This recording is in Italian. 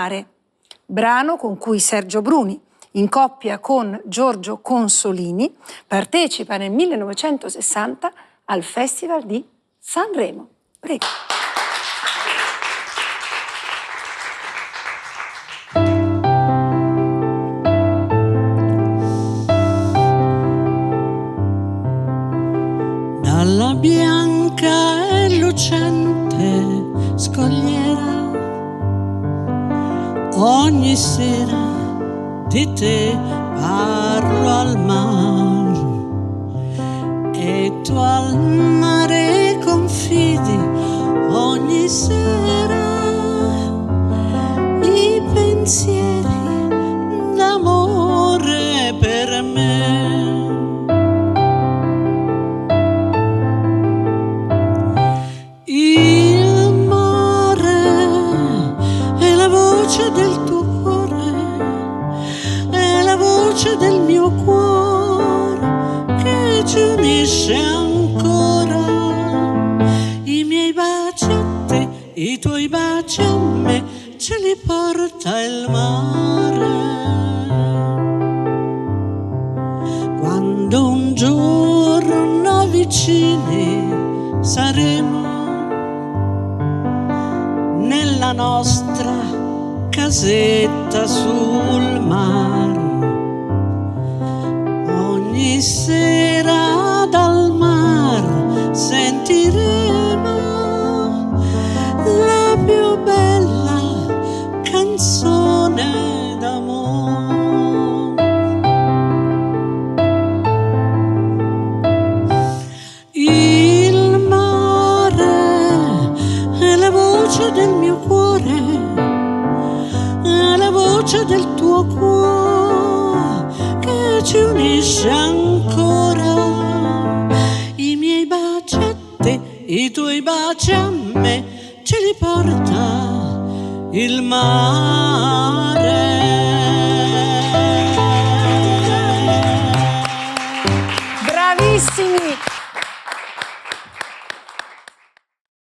mare, brano con cui Sergio Bruni, in coppia con Giorgio Consolini, partecipa nel 1960 al Festival di Sanremo. Prego. Dalla bianca e lucente scogliera ogni sera di te parlo al mar e tu al mare confidi ogni sera i pensieri d'amore per me. Il mare è la voce del tuo cuore, è la voce del mio cuore che ci unisce ancora. I miei baci a te, i tuoi baci a me, ce li porta il mare. Quando un giorno vicini saremo nella nostra casetta sul mar, ogni sera dal mar sentiremo la più bella canzone d'amore. Il mare è la voce del mio cuore, è la voce del tuo cuore che ci unisce ancora. I miei baci a te, i tuoi baci a me, ce li porta il mare.